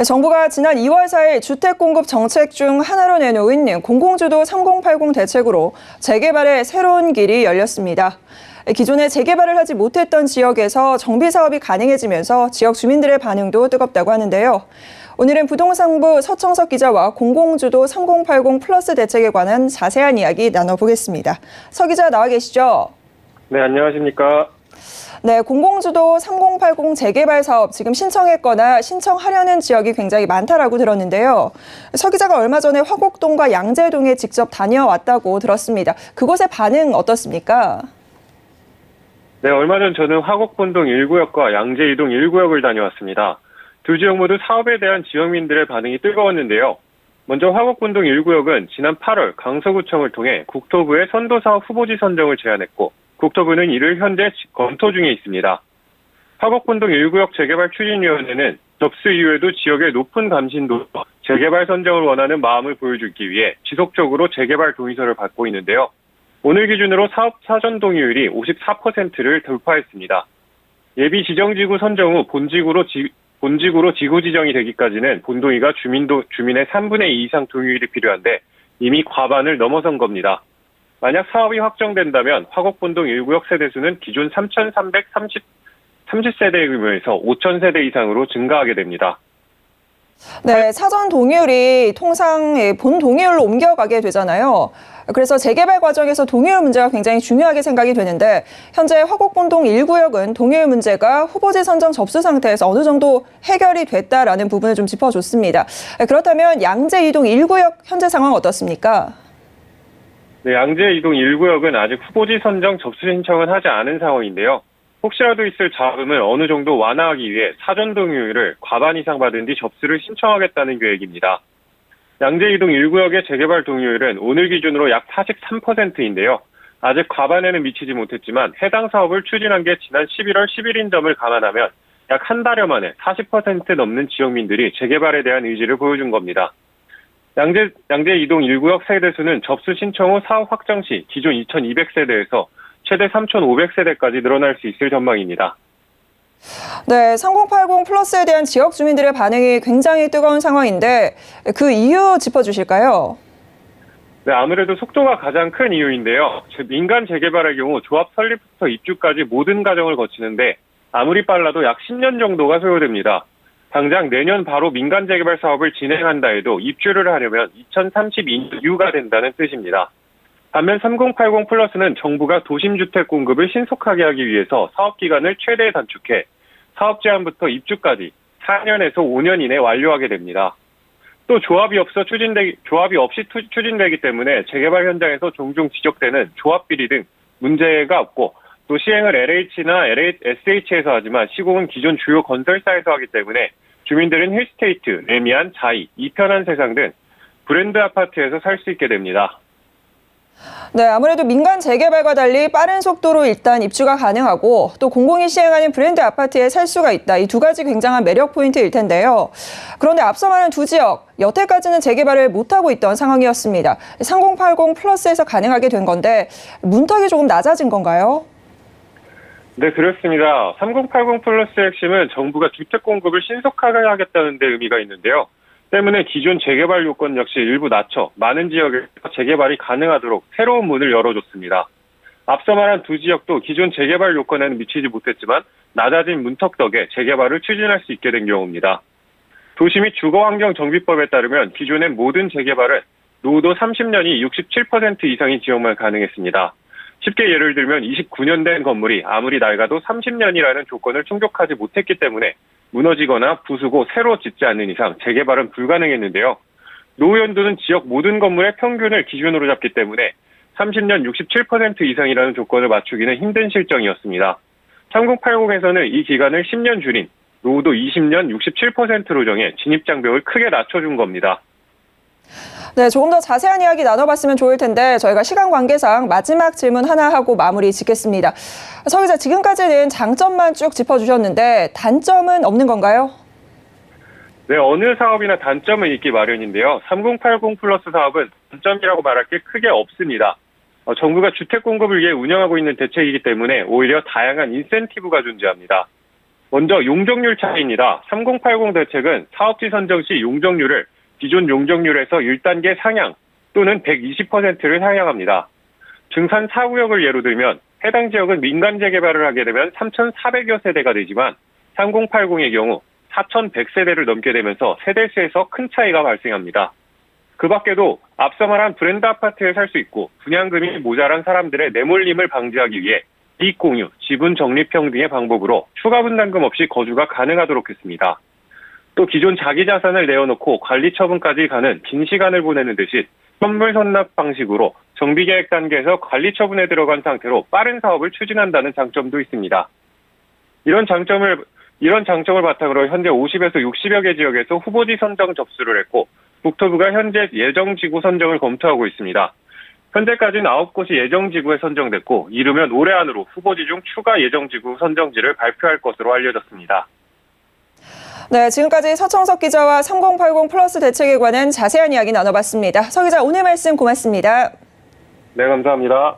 정부가 지난 2월 4일 주택 공급 정책 중 하나로 내놓은 공공주도 3080 대책으로 재개발의 새로운 길이 열렸습니다. 기존에 재개발을 하지 못했던 지역에서 정비 사업이 가능해지면서 지역 주민들의 반응도 뜨겁다고 하는데요. 오늘은 부동산부 서청석 기자와 공공주도 3080 플러스 대책에 관한 자세한 이야기 나눠보겠습니다. 서 기자 나와 계시죠? 네, 안녕하십니까? 네, 공공주도 3080 재개발 사업 지금 신청했거나 신청하려는 지역이 굉장히 많다라고 들었는데요. 서 기자가 얼마 전에 화곡동과 양재동에 직접 다녀왔다고 들었습니다. 그곳의 반응 어떻습니까? 네, 얼마 전 저는 화곡본동 1구역과 양재 2동 1구역을 다녀왔습니다. 두 지역 모두 사업에 대한 지역민들의 반응이 뜨거웠는데요. 먼저 화곡본동 1구역은 지난 8월 강서구청을 통해 국토부에 선도사업 후보지 선정을 제안했고 국토부는 이를 현재 검토 중에 있습니다. 화곡본동 1구역 재개발 추진위원회는 접수 이후에도 지역의 높은 감신도로 재개발 선정을 원하는 마음을 보여주기 위해 지속적으로 재개발 동의서를 받고 있는데요. 오늘 기준으로 사업 사전 동의율이 54%를 돌파했습니다. 예비 지정지구 선정 후 본지구로 지구 지정이 되기까지는 본동의가 주민의 3분의 2 이상 동의율이 필요한데 이미 과반을 넘어선 겁니다. 만약 사업이 확정된다면 화곡본동 1구역 세대수는 기존 3,330세대 규모에서 5,000세대 이상으로 증가하게 됩니다. 네, 사전 동의율이 통상 본 동의율로 옮겨가게 되잖아요. 그래서 재개발 과정에서 동의율 문제가 굉장히 중요하게 생각이 되는데 현재 화곡본동 1구역은 동의율 문제가 후보지 선정 접수 상태에서 어느 정도 해결이 됐다라는 부분을 좀 짚어줬습니다. 그렇다면 양재 2동 1구역 현재 상황 어떻습니까? 네, 양재 2동 1구역은 아직 후보지 선정 접수 신청은 하지 않은 상황인데요. 혹시라도 있을 잡음을 어느 정도 완화하기 위해 사전 동의율을 과반 이상 받은 뒤 접수를 신청하겠다는 계획입니다. 양재 2동 1구역의 재개발 동의율은 오늘 기준으로 약 43%인데요. 아직 과반에는 미치지 못했지만 해당 사업을 추진한 게 지난 11월 10일인 점을 감안하면 약 한 달여 만에 40% 넘는 지역민들이 재개발에 대한 의지를 보여준 겁니다. 양재 2동 1구역 세대수는 접수 신청 후 사업 확정 시 기존 2,200세대에서 최대 3,500세대까지 늘어날 수 있을 전망입니다. 네, 3080 플러스에 대한 지역 주민들의 반응이 굉장히 뜨거운 상황인데 그 이유 짚어주실까요? 네, 아무래도 속도가 가장 큰 이유인데요. 민간 재개발의 경우 조합 설립부터 입주까지 모든 과정을 거치는데 아무리 빨라도 약 10년 정도가 소요됩니다. 당장 내년 바로 민간 재개발 사업을 진행한다 해도 입주를 하려면 2032년 이후가 된다는 뜻입니다. 반면 3080 플러스는 정부가 도심주택 공급을 신속하게 하기 위해서 사업 기간을 최대 단축해 사업 제안부터 입주까지 4년에서 5년 이내 완료하게 됩니다. 또 조합이 없이 추진되기 때문에 재개발 현장에서 종종 지적되는 조합 비리 등 문제가 없고 또 시행을 LH나 SH에서 하지만 시공은 기존 주요 건설사에서 하기 때문에 주민들은 힐스테이트, 레미안, 자이, 이편한 세상 등 브랜드 아파트에서 살 수 있게 됩니다. 네, 아무래도 민간 재개발과 달리 빠른 속도로 일단 입주가 가능하고 또 공공이 시행하는 브랜드 아파트에 살 수가 있다. 이 두 가지 굉장한 매력 포인트일 텐데요. 그런데 앞서 말한 두 지역, 여태까지는 재개발을 못하고 있던 상황이었습니다. 3080 플러스에서 가능하게 된 건데 문턱이 조금 낮아진 건가요? 네, 그렇습니다. 3080 플러스의 핵심은 정부가 주택 공급을 신속하게 하겠다는 데 의미가 있는데요. 때문에 기존 재개발 요건 역시 일부 낮춰 많은 지역에서 재개발이 가능하도록 새로운 문을 열어줬습니다. 앞서 말한 두 지역도 기존 재개발 요건에는 미치지 못했지만 낮아진 문턱 덕에 재개발을 추진할 수 있게 된 경우입니다. 도시 및 주거환경정비법에 따르면 기존의 모든 재개발은 노후도 30년이 67% 이상인 지역만 가능했습니다. 쉽게 예를 들면 29년 된 건물이 아무리 낡아도 30년이라는 조건을 충족하지 못했기 때문에 무너지거나 부수고 새로 짓지 않는 이상 재개발은 불가능했는데요. 노후 연도는 지역 모든 건물의 평균을 기준으로 잡기 때문에 30년 67% 이상이라는 조건을 맞추기는 힘든 실정이었습니다. 3080에서는 이 기간을 10년 줄인 노후도 20년 67%로 정해 진입장벽을 크게 낮춰준 겁니다. 네, 조금 더 자세한 이야기 나눠봤으면 좋을 텐데 저희가 시간 관계상 마지막 질문 하나 하고 마무리 짓겠습니다. 서 기자, 지금까지는 장점만 쭉 짚어주셨는데 단점은 없는 건가요? 네, 어느 사업이나 단점은 있기 마련인데요. 3080 플러스 사업은 단점이라고 말할 게 크게 없습니다. 정부가 주택 공급을 위해 운영하고 있는 대책이기 때문에 오히려 다양한 인센티브가 존재합니다. 먼저 용적률 차이입니다. 3080 대책은 사업지 선정 시 용적률을 기존 용적률에서 1단계 상향 또는 120%를 상향합니다. 증산 4구역을 예로 들면 해당 지역은 민간 재개발을 하게 되면 3,400여 세대가 되지만 3080의 경우 4,100세대를 넘게 되면서 세대수에서 큰 차이가 발생합니다. 그 밖에도 앞서 말한 브랜드 아파트에 살 수 있고 분양금이 모자란 사람들의 내몰림을 방지하기 위해 이익 공유, 지분 적립형 등의 방법으로 추가 분담금 없이 거주가 가능하도록 했습니다. 또 기존 자기 자산을 내어놓고 관리 처분까지 가는 긴 시간을 보내는 대신 선물 선납 방식으로 정비계획 단계에서 관리 처분에 들어간 상태로 빠른 사업을 추진한다는 장점도 있습니다. 이런 장점을 바탕으로 현재 50에서 60여 개 지역에서 후보지 선정 접수를 했고 국토부가 현재 예정지구 선정을 검토하고 있습니다. 현재까지는 9곳이 예정지구에 선정됐고 이르면 올해 안으로 후보지 중 추가 예정지구 선정지를 발표할 것으로 알려졌습니다. 네, 지금까지 서청석 기자와 3080 플러스 대책에 관한 자세한 이야기 나눠봤습니다. 서 기자, 오늘 말씀 고맙습니다. 네, 감사합니다.